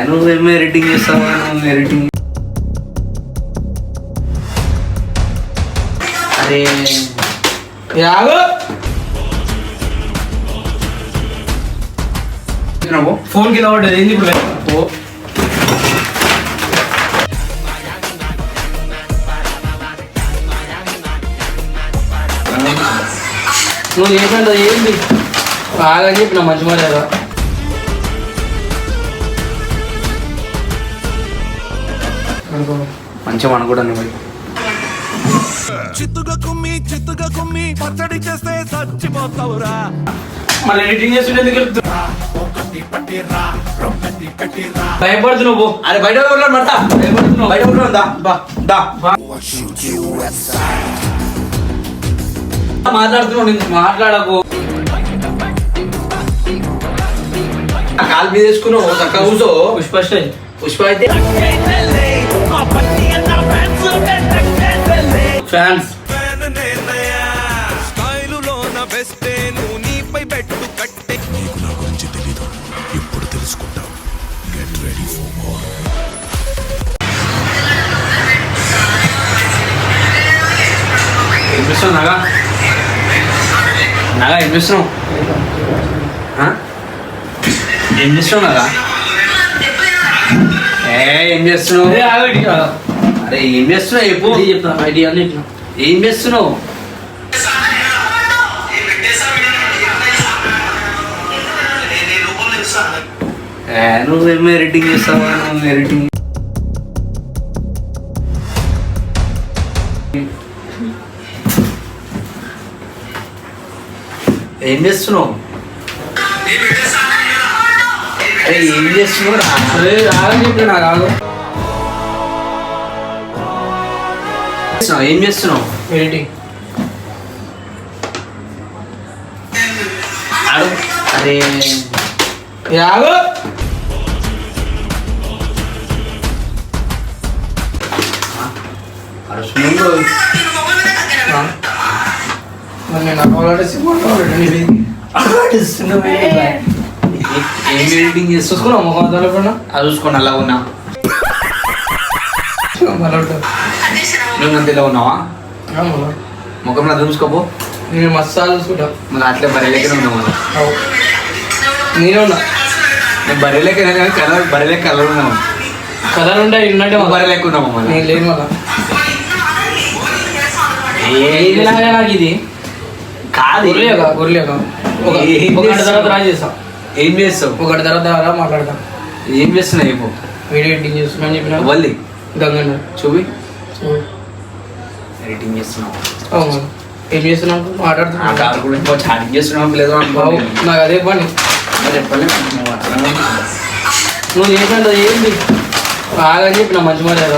నువ్వేమో ఎడిటింగ్ చేస్తావా? నువ్వు ఎడిటింగ్ అరే యాగో ఫోన్ కింద పడ్డది. ఏంది ఇప్పుడు? నువ్వు చేసినంత ఏంది బాగా చెప్పిన మంచి మర్యాద. మంచిగా అనుకోవడానికి మరి చిత్తుగా కుమ్మి పచ్చడి చేస్తే చచ్చిపోతావురా. మళ్ళీ ఎడిటింగ్ చేస్తుంటే ఎందుకు వెళ్తున్నా? భయపడుతు నువ్వు. అరే బయట పడతా భయపడుతున్నావు. బయట మాట్లాడుతున్నావు. నేను మాట్లాడకు. కాలు మీద వేసుకున్నావు చక్కగా కూర్చో. పుష్ప అయితే ఫ్యాన్స్ నగా ఏం చేస్తున్నావు? ఏం చేస్తున్నావు నగా? ఏం చేస్తున్నావు? అరే ఏం చేస్తున్నావు చెప్పు. చెప్తాను ఐడియా అన్ని. ఏం చేస్తున్నావు? నువ్వేమో ఎడిటింగ్ చేస్తావా? నువ్వు ఎడిటింగ్ ఏం చేస్తున్నావు? అరే ఏం చేస్తున్నావు? రాగని చెప్పిన నాకు రాదు. ఏం చేస్తున్నావు? ఎడిటింగ్. అరే యాగో ఏం ఎడిటింగ్ చూసుకున్నావు ముఖం తలపడినా అది చూసుకోండి అలా ఉన్నా. నువ్వు అంత ఇలా ఉన్నావా? ముఖంలో అది చూసుకోపో. నేను మసాలా చూసుకుంటా. మళ్ళీ అట్లే బర్రెలెక్కనే ఉన్నావు. మళ్ళీ నేనే ఉన్నా. నేను బర్రెలెక్కనే కానీ బర్రెలెక్క కలర్ ఉన్నావు. కలర్ ఉంటే ఉన్నట్టే బర్రెలెక్క ఉన్నావు. మళ్ళీ నేను లేను. మళ్ళా ఏదిలాగా నాకు ఇది కాదు. గొర్రెగా ఒక గంట తర్వాత రా చేస్తాం. ఏం చేస్తావు? ఒక గంట తర్వాత రా మాట్లాడతాం. ఏం చేస్తున్నావు చెప్పు. వీడియో ఎడిటింగ్ చేస్తున్నాను చెప్పిన వల్లి గంగన్న చూపి. ఎడిటింగ్ చేస్తున్నావు. అవును. ఏం చేస్తున్నావు? మాట్లాడుతున్నావు. కారు గురించి చాటింగ్ చేస్తున్నావు లేదు అనుకో. నాకు అదే పని. చెప్పలే నువ్వు చేసినంత ఏంది బాగా చెప్పిన మంచి మర్యాద.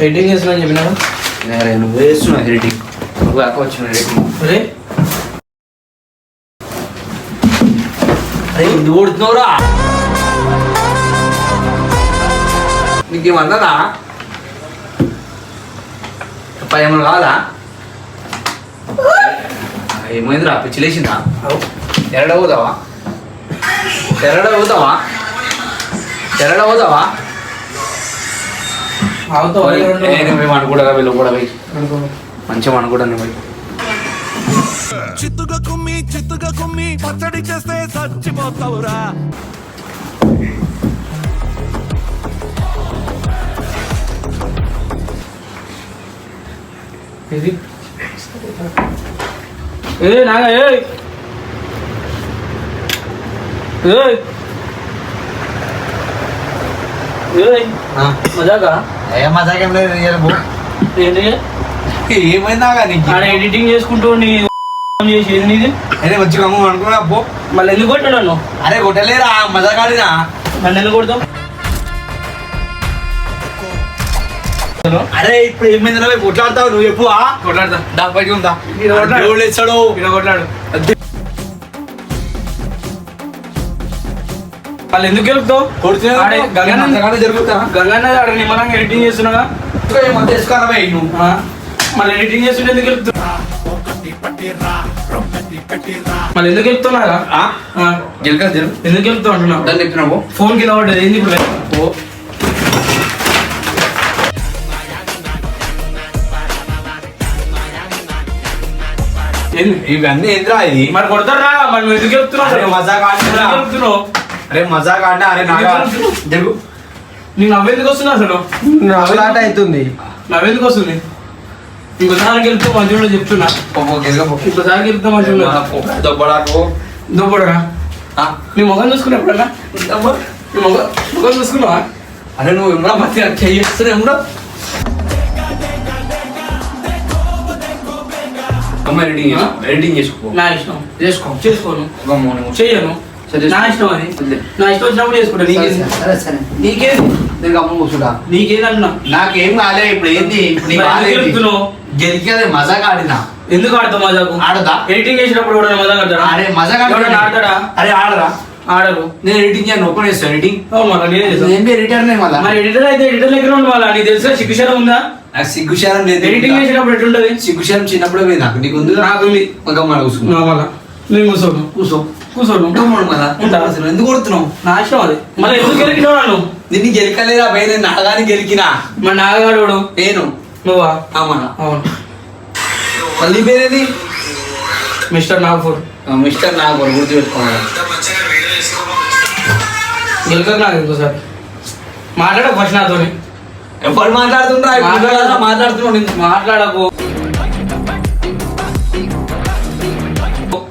ఎడిటింగ్ చేస్తున్నా చెప్పినా. నువ్వు చేస్తున్నావు ఎడిటింగ్. నువ్వు కాక వచ్చిన ఎడిటింగ్. అరే అరే ఎందుకు కొడుతున్నావురా? నీకేమన్నదా? ఏమన్నా కావాలా? ఏమైందిరా? పిచ్చిలేసిందా? ఎరడ పోతావా? మేము అనుకుంటా వీళ్ళు కూడా పోయి మంచిగా అనుకుంటాను పోయి. చిత్తుగా కుమ్మి పచ్చడి చేస్తే చచ్చిపోతావురా. ఇది నాగా మజాకా మజాకేం లేదు. ఏంటి ఏమైందా కానీ ఎడిటింగ్ చేసుకుంటూ నీ చేసి నీది అరే మంచిగా అనుకున్నా పో. మళ్ళీ ఎందుకు కొట్టాడు నన్ను? అరే కొట్టలేరా మజాకాడినా. నన్ను ఎందుకు కొడతాం? అరే ఇప్పుడు ఏమైందిరా? కొట్లాడతావు నువ్వు చెప్పు. కొట్లాడతా. దా బయట ఉందా? ఇస్తాడు కొట్లాడు. వాళ్ళు ఎందుకు గెలుపుతావు? జరుగుతా గంగన్న ఆడ నిమ్మలంగా ఎడిటింగ్ చేస్తున్నాగా. మళ్ళీ ఎడిటింగ్ చేస్తుంటే ఎందుకు గెలుపుతావు? మళ్ళీ ఎందుకు చెప్తున్నారా గెలక ఎందుకు చెప్తా అంటున్నావు దాన్ని చెప్పినావు ఫోన్ కింద పడ్డది ఏంది ఇప్పుడు ఓ ఏంది ఇవన్నీ ఏంద్రా ఇది మరి కొడతారా మరి నువ్వు ఎందుకు చెప్తున్నావు అరే మజాక్ ఆడుతున్నా. ఎందుకు చెప్తున్నావు అరే మజాక్ ఆడినా అరే నాగా జరుగు నీకు నవ్వెందుకు వస్తుంది అసలు నవ్వులాట అవుతుంది. నవ్వెందుకు వస్తుంది ఇంకోసారి గెలుపుతూ మంచిగా చెప్తున్నా ఇంకోసారి గెలుపుతూ మంచిగా దుబ్బడరా నీ ముఖం చూసుకున్నా ఎప్పుడన్నా నీ ముఖం చూసుకున్నావా అరే నువ్వు ఎమ్మడా మధ్య చేస్తున్నా ఎమ్మడా అమ్మ ఎడిటింగ్ చేసుకో నా ఇష్టం చేసుకోను గమ్మున చెయ్యను నా ఇష్టం అది నా ఇష్టం వచ్చినప్పుడు చేసుకుంటా నీకేది సరే సరే నీకేది నేను గమ్మున కూర్చుంటా నీకేది అంటున్నా నాకేం కాలే ఇప్పుడు ఏంది నీ మరి బాధ ఎందుకు ఏంది? చెప్తున్నావు? గెలికేది మజాక్ ఆడినా ఎందుకు ఆడతావు మజాకు ఆడదా ఎడిటింగ్ చేసినప్పుడు కూడా మజాక్ ఆడతాడా అరే మజాక్ ఎవడన్నా ఆడతాడా అరే ఆడరా ఆడరు నేను ఎడిటింగ్ చేయను ఓపెన్ చేస్తాను ఎడిటింగ్ అవును మళ్ళీ నేనే చేస్తాను నేను ఎడిటర్ నే మళ్ళా మరి ఎడిటర్ అయితే ఎడిటర్ దగ్గర ఉండి వాళ్ళ నీకు తెలిసిన శిక్షణ ఉందా నాకు సిగ్గుశారం లేదు ఎడిటింగ్ చేసినప్పుడు ఎట్లుంటది సిగ్గుశారం చిన్నప్పుడే పోయి నాకు నీకు ఉంది నాకు ఉంది గమ్మన కూర్చున్నా మళ్ళా నేను కూర్చోను కూర్చోను గమ్మడు మళ్ళా ఉంటా. అసలు ఎందుకు కొడుతున్నావు నా ఇష్టం అది మళ్ళీ ఎందుకు గెలికినావు నన్ను నిన్ను గెలకలేదా భయ నేను నాగాని గెలికినా మరి నాగగాడు నేను నువ్వా అమ్మా అవును మళ్ళీ పేరేది మిస్టర్ నాగపూర్ మిస్టర్ నాకు గుర్తు పెట్టుకోవాలి గెలక నాకు ఇంకోసారి మాట్లాడ ఫస్ట్ నాతోని ఎప్పుడు మాట్లాడుతుంటా మాట్లాడుతున్నావు నేను మాట్లాడకు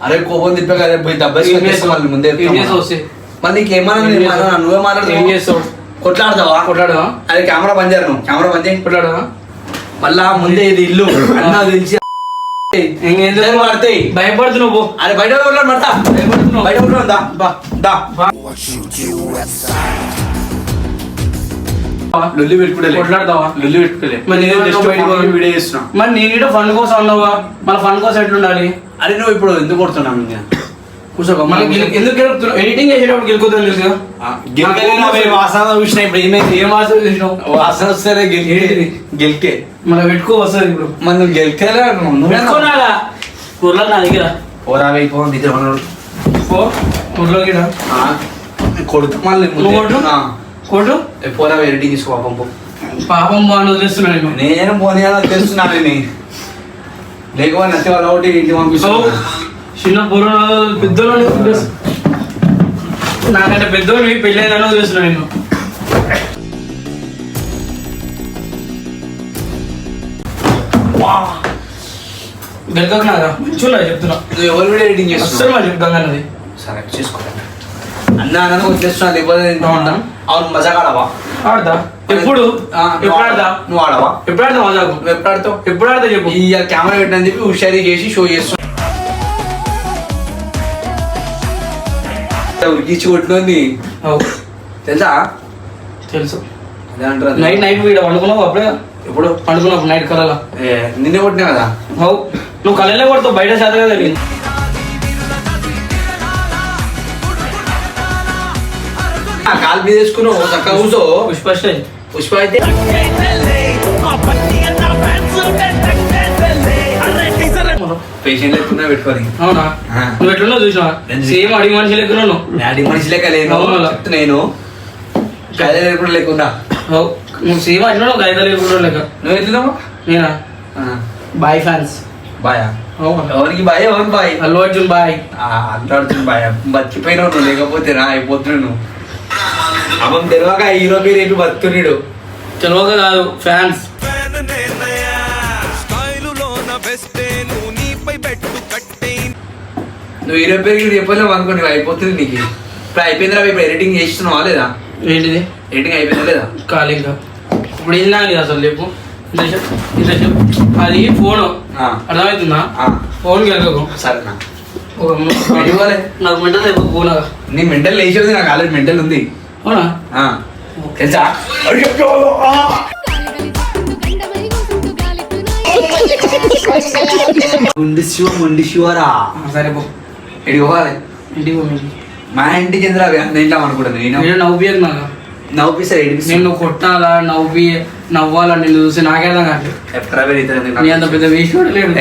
అరే కోపం తిప్పే కదా పోయి దెబ్బ ఏం చేస్తావు? వాళ్ళు ముందే ఏం చేస్తావు వస్తే? మరి నీకేమన్నా నేను మాట్లాడనా? నువ్వే ఏం మాట్లాడుతున్నావు చేస్తావు కొట్లాడతావా కొట్లాడవా అరే కెమెరా బంద్ చేయరు నువ్వు కెమెరా బంద్ చేయి కొట్లాడవా మళ్ళా ముందే ఇది ఇల్లు అన్నా తెలిసి ఇంకెందుకు పడతాయి భయపడుతున్నావు పో. అరే బయట కొట్లాడు పడతా భయపడుతున్నావు బయట కొట్లాడు దా బా. దా బా. లొల్లి పెట్టుకుంటే కొట్లాడతావా లొల్లి పెట్టుకోలే మరి నేను జస్ట్ బయటకు పోయి వీడియో చేస్తున్నా మరి నేను ఫండ్ కోసం అన్నావుగా మన ఫండ్ కోసం ఎట్లుండాలి అరే నువ్వు ఇప్పుడు ఎందుకు కొడుతున్నావు ఇంకా కూర్చోక మనం ఎందుకు గెలుపుతున్నావు ఎడిటింగ్ చేసేటప్పుడు గెలుకుతాను తెలుసుగా వాసన చూసిన ఇప్పుడు ఏమైంది ఏం వాసన చూసినావు వాసన వస్తేనే ఏంటిది? గెలికే మన పెట్టుకో వస్తుంది ఇప్పుడు మరి నువ్వు గెలికేలా పెట్టుకోనాలా కూరలో నా దగ్గర ఓరా అయిపోయింది పో ఊర్లో గిడ కొడుకు మళ్ళీ నువ్వు కొట్టు కొట్టు పోరా ఎడిటింగ్ తీసుకో పాపం పో. పాపం బాగా వదిలేస్తున్నాను నేను నేను పోనీయాలో తెలుస్తున్నాను నేను లేకపోతే నచ్చి వాళ్ళ ఒకటి ఇంటి పంపిస్తావు చిన్న పూర్వ పెద్దోళ్ళు నాకంటే పెద్దోళ్ళు పెళ్ళైనా వదిలేస్తున్నాను నేను గెలకకు నాగా మంచిగా చెప్తున్నా నువ్వు ఎవరు వీడియో ఎడిటింగ్ అస్సలు చేస్తున్నావు మరి చెప్తాను అన్నది సరే చేసుకో అన్న అన్న వచ్చేస్తున్నా లేకపోతే అవునా? అవును మజాక్ ఆడవా ఆడతా ఎప్పుడు ఎప్పుడు ఆడతా నువ్వు ఆడవా ఎప్పుడు ఆడతా మజాకు నువ్వు ఎప్పుడు ఆడతావు ఎప్పుడు ఆడతా చెప్పు ఈ కెమెరా పెట్టని చెప్పి హుషారీ చేసి షో చేస్తున్నా ఉరికిచ్చి కొట్టుకుంది అవు, తెలుసా తెలుసు అదే అంటారు నైట్ నైట్ వీడ వండుకున్నావు అప్పుడే ఎప్పుడు పండుకున్నావు నైట్ కలలా నిన్నే కొట్టినా కదా అవు నువ్వు కళ్ళనే కొడతావు బయట శాతగా జరిగింది కాలు మీద వేసుకున్నావు చక్కగా కూర్చో పుష్ప స్టైల్ పుష్ప అయితే పేషెంట్ లేకుండా పెట్టుకొని అవునా ఆ. నువ్వు ఎట్లున్నావు చూసినా ఎందుకు? సేమ్ అడిగి మనిషి లెక్క ఉన్నావు డాడీ మనిషి లెక్క లేను అవును అలా. చెప్తున్నా నేను కదే లేకుండా లేకుండా అవు, నువ్వు సేమ్ అట్లా గైద లేకుండా లెక్క నువ్వు ఎట్లున్నావు నేనా బాయ్ ఫ్యాన్స్ బాయా అవునా ఎవరికి బాయ్ ఎవరికి బాయ్ అల్లు అర్జున్ బాయ్ అంటాడుతుంది బాయ్ బతికిపోయినావు నువ్వు లేకపోతే రా అయిపోతున్నావు నువ్వు అమ్మం తెలియక హీరో పేరు ఏంటి బతుకున్నాడు తెలియక కాదు ఫ్యాన్స్ స్టైలులోన బెస్టే నువ్వు నీపై పెట్టు కట్టే నువ్వు హీరో పేరు కూడా చెప్పలేవు అనుకో నువ్వు అయిపోతుంది నీకు ఇప్పుడు అయిపోయిందిరా ఇప్పుడు ఎడిటింగ్ చేస్తున్నావా లేదా ఏంటిది ఎడిటింగ్ అయిపోయిందా లేదా ఖాళీ ఇంకా ఇప్పుడు ఏం నాకు అసలు చెప్పు ఇంత చెప్పు ఇంత చెప్పు అది ఫోన్ ఆ. అర్థమవుతుందా ఆ. ఫోన్ గెలకకు సరేనా ఒక ఇవ్వాలి నాకు మెంటల్ అయిపో ఫోన్ నీ మెంటల్ లేచేది నాకు ఆల్రెడీ మెంటల్ ఉంది అవునా ఆ. తెలుసా ముండి శివరా సరే పో ఎడి పోవాలి ఇంటికి పో ఇంటికి మా ఇంటికి ఎందుకు అవి అన్న ఇంట్లో అనుకుంటాను నేను నేను నవ్వు నాకు నవ్వుపిస్తారు ఏడిపిస్తారు నేను కొట్టాలా నవ్వాలా నిన్ను చూసి నాకేదా కాదు ఎట్లా పెరుగుతుంది నీ అంత పెద్ద వేసి కూడా లేదు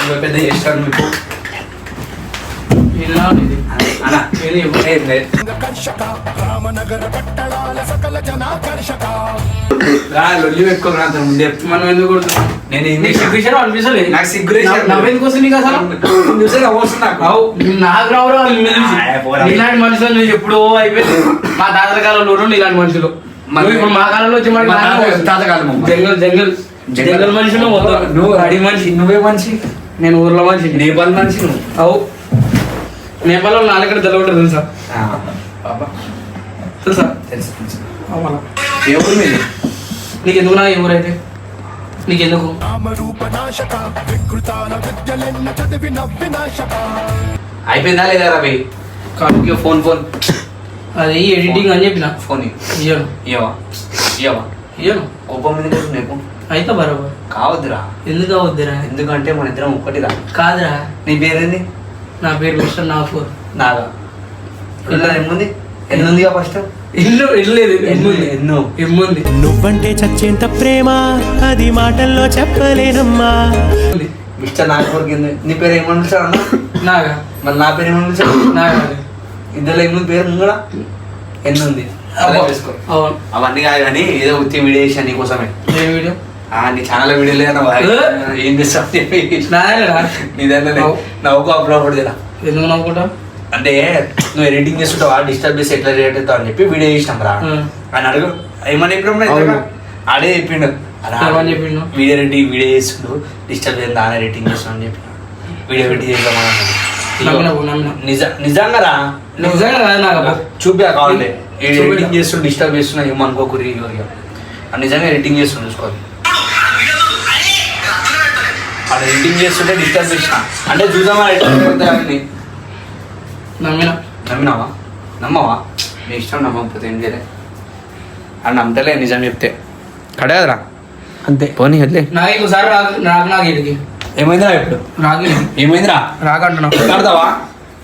నువ్వు పెద్ద చేస్తాను మీకు ఇలా ఉంది. అన్నా ఏది ఇవ్వు. ఏం లేదు. లొల్లి పెట్టుకోరు అంత ముందే మనం ఎందుకు కొడుతున్నాం నేను నీకు ఇంగ్లీష్ సిగ్గుచేట అనిపిస్తలేదు నాకు సిగ్గురేషన్ నవ్వెందుకు వస్తుంది నీకు అసలు చూసే నవ్వొస్తుంది నాకు అవు నాకు రావురా పోరా. ఇలాంటి మనుషులు నువ్వు ఎప్పుడో అయిపోయింది మా తాతల కాలంలో ఇలాంటి మనుషులు నువ్వు ఇప్పుడు మా కాలంలో వచ్చి మా తాతకాలం అమ్మ. జంగల్ మనుషులు మొత్తం నువ్వు అడి మనిషి నువ్వే మనిషి నేను ఊర్లో మనిషి నేపాల్ మనిషి నువ్వు అవు నేపాల్లో నాలుగు తెలవటం తెలుసా తెలుసా తెలుసు తెలుసు అవునా ఏ ఊరు మీది నీకు ఎందుకు నా ఎవరైతే నీకెందుకు అయిపోయిందా లేదా రవి కాదు ఫోన్ ఫోన్ అది ఎడిటింగ్ అని చెప్పిన ఫోన్ ఇయ్యను ఇయ్యవా ఇయ్యవా ఇయ్యను కోపం మీద నీకు అయితే బరాబర్ కావద్దురా ఎందుకు అవద్దురా ఎందుకంటే మన ఇద్దరం ఒక్కటిరా కాదురా నీ పేరేంది నా పేరు మిస్టర్ నాఫూర్ నాగా ఇలా ఎమ్ముంది ఎన్నుందిగా ఫస్ట్ ఇల్లు ఇల్లేదు ఎన్ను ఎమ్ముంది నువ్వంటే చచ్చేంత ప్రేమ అది మాటల్లో చెప్పలేనమ్మా. మిస్టర్ నాగపూర్ కింద నీ పేరు ఏమని పిలిచాడు అన్న నాగా మళ్ళీ నా పేరు ఏమని పిలిచాడు నాగా ఇద్దరు ఎన్నుంది పేరు ముంగడ ఎన్నుంది అలా వేసుకో అవును అవన్నీ కాదు కానీ ఏదో ఉత్తి వీడియో చేసాను నీకోసమే ఏ వీడియో నీ ఛానల్ వీడియో లేదా ఏం చేస్తావు నాదేరా నీదన్నా నవ్వుకో అప్పుడు జరా ఎందుకు నవ్వుకుంటా అంటే నువ్వు ఎడిటింగ్ చేస్తుంటావా డిస్టర్బ్ చేసి ఎట్లా రియాక్ట్ అవుతావు అని చెప్పి వీడియో చేసినాం రా అని అడుగు ఏమని చెప్పినప్పుడు ఆడే చెప్పిండు ఏమని చెప్పిండు? వీడియో చేస్తుండు డిస్టర్బ్ చేయండి దాని ఎడిటింగ్ చేస్తాను అని చెప్పి వీడియో పెట్టి చేద్దామని నిజంగా రా నిజంగా కాదు నాకు చూపా కావాలి ఎడిటింగ్ చేస్తుండు డిస్టర్బ్ చేస్తున్నా ఏమనుకోకూరి నిజంగా ఎడిటింగ్ చేస్తుండు చూసుకోవాలి అక్కడ ఎడిటింగ్ చేస్తుంటే డిస్టర్బ్ చేసిన అంటే చూద్దామా ఎడిటింగ్ నమ్మిన నమ్మినావా నమ్మవా నీ ఇష్టం నమ్మకపోతే ఏం చేయలే అని నమ్మతలే నిజం చెప్తే కడే కదరా అంతే పోనీ వదిలే నాకు ఇంకోసారి నాకు ఇడికి ఏమైందిరా ఇప్పుడు రాగి ఏమైందిరా రాకంటున్నావు కొట్లాడతావా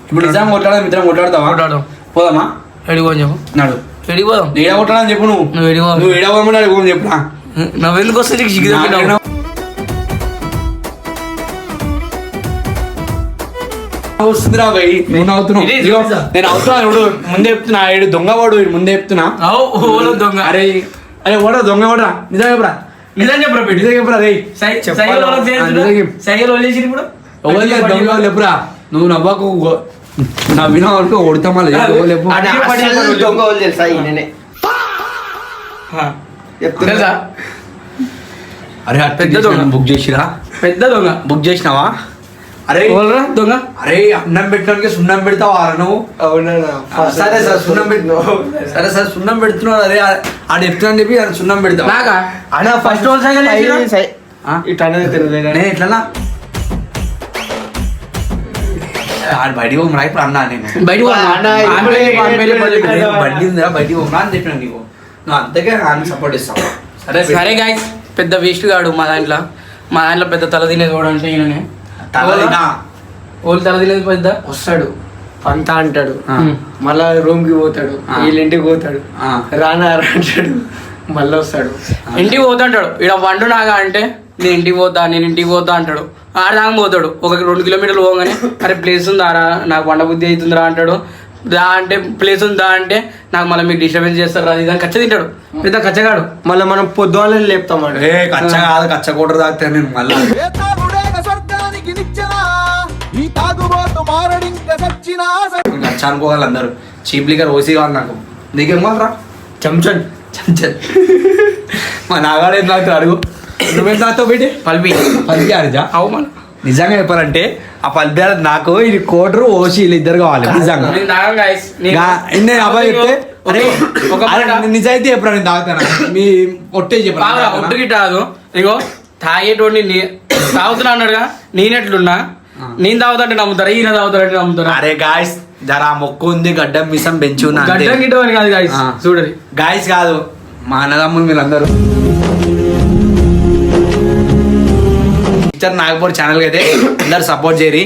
ఇప్పుడు నిజంగా కొట్లాడదాం ఇద్దరం కొట్లాడతావా కొట్లాడదాం పోదామా ఎడిగోని చెప్పు నాడు ఎడిపోదాం ఏడ కొట్టాలని చెప్పు నువ్వు నువ్వు ఎడిగో నువ్వు ఏడవమని అడుగు చెప్పురా నవ్వెందుకు వస్తే నీకు సిగ్గు వస్తుందిరా భయ్ నువ్వు నవ్వుతున్నావు ఇది ఇదిగో, తెలుసా? నేను అవుతున్నా ఇప్పుడు ముందే చెప్తున్నా ఏడు దొంగవాడు వీడు ముందే చెప్తున్నా ఓలో దొంగ అరే అరే ఓడా దొంగ ఓడరా నిజం చెప్పరా నిజం చెప్పరా పెట్టి నిజం చెప్పరా రే సైకిల్ వదిలేసి ఇప్పుడు ఎవరు దొంగ వాళ్ళు చెప్పురా నువ్వు నవ్వకు నవ్వినా అనుకో కొడతా మళ్ళీ చెప్పు దొంగ వాళ్ళు తెలుసా ఈయననే తెలుసా అరే పెద్ద దొంగ. బుక్ చేసిరా పెద్ద దొంగ బుక్ చేసినావా అరే ఎవరురా దొంగ అరే అన్నం పెట్టడానికి సున్నం పెడతావా నువ్వు సరే సార్ సున్నం పెట్టినావు సరే సార్ సున్నం పెడుతున్నావు అరే ఆడ చెప్తున్నా చెప్పి ఆడ సున్నం పెడతావు నాకా అన్న ఫస్ట్ రోజు సైకిల్ వేసిరా? ఇట్లా అనేది తెలియదు నేను ఎట్లా ఆడ బయటికి పోమరా ఇప్పుడు అన్నా నేను బయటకు పో. అన్న, నేను బండి ఉందిరా బయటికి పోమరా అని చెప్పిన నీకు నువ్వు అంతకే ఆయన సపోర్ట్ ఇస్తావు సరే సరే గాయస్ పెద్ద వేస్ట్ గాడు మా దాంట్లో పెద్ద తల తినేది కూడా అంటే ఈయననే తలదినా ఓళ్ళు తల తినేది పెద్ద వస్తాడు పంత అంటాడు ఆ. మళ్ళా రూమ్ కి పోతాడు ఆ. వీళ్ళింటికి పోతాడు ఆ. రానా అంటాడు మళ్ళీ వస్తాడు ఇంటికి పోతాంటాడు ఇక్కడ వండు నాగా అంటే నేను ఇంటికి పోతా అంటాడు ఆడదాకా పోతాడు ఒక 2 కిలోమీటర్లు పోగానే అరే ప్లేస్ ఉందా రా నాకు వండ బుద్ధి అవుతుందిరా అంటాడు దా అంటే ప్లేస్ ఉందా అంటే నాకు మళ్ళీ మీకు డిస్టర్బెన్స్ చేస్తారు అది దాన్ని కచ్చ తింటాడు పెద్ద కచ్చగాడు మళ్ళీ మనం పొద్దువాళ్ళ లేపుతాం ఏ కచ్చ కాదు కచ్చ కూడరు తాగుతా నేను మళ్ళా కచ్చ అనుకోవాలి అందరు చీప్ లిక్కర్ ఓసీ కావాలి నాకు నీకేం కావాలరా చెంచన్ చంచల్ మా నాగాడు ఏం తాగుతావు అడుగు నువ్వేం తాగుతావు బయట పల్పి పల్పియారజా అవు మన నిజంగా చెప్పాలంటే ఆ పల్పియార నాకు ఇది కోటరు ఓసి వీళ్ళిద్దరు కావాలి నిజంగా నేను తాగను guys. నేను అబ్బాయి చెప్తే అరే ఒక అరే, మాట. నిజాయితీ చెప్పరా నేను తాగుతాను మీ ఒట్టే బాగా చెప్పరా ఒట్టుకి తాదు ఇగో తాగేటోడిని తాగుతున్నా అన్నాడుగా నేనెట్లున్నా నేను తాగుతుంటే నమ్ముతారా ఈయన తాగుతారంటే నమ్ముతారా అరే గాయస్ జరా మొక్కు ఉంది గడ్డం మిసం పెంచి ఉన్నా గడ్డం గిట్టమని కాదు గాయస్ ఆ. చూడరి గాయస్ కాదు మా అన్నదమ్ములు మీరందరూ నాగపూర్ ఛానల్ అయితే అందరు సపోర్ట్ చేయరి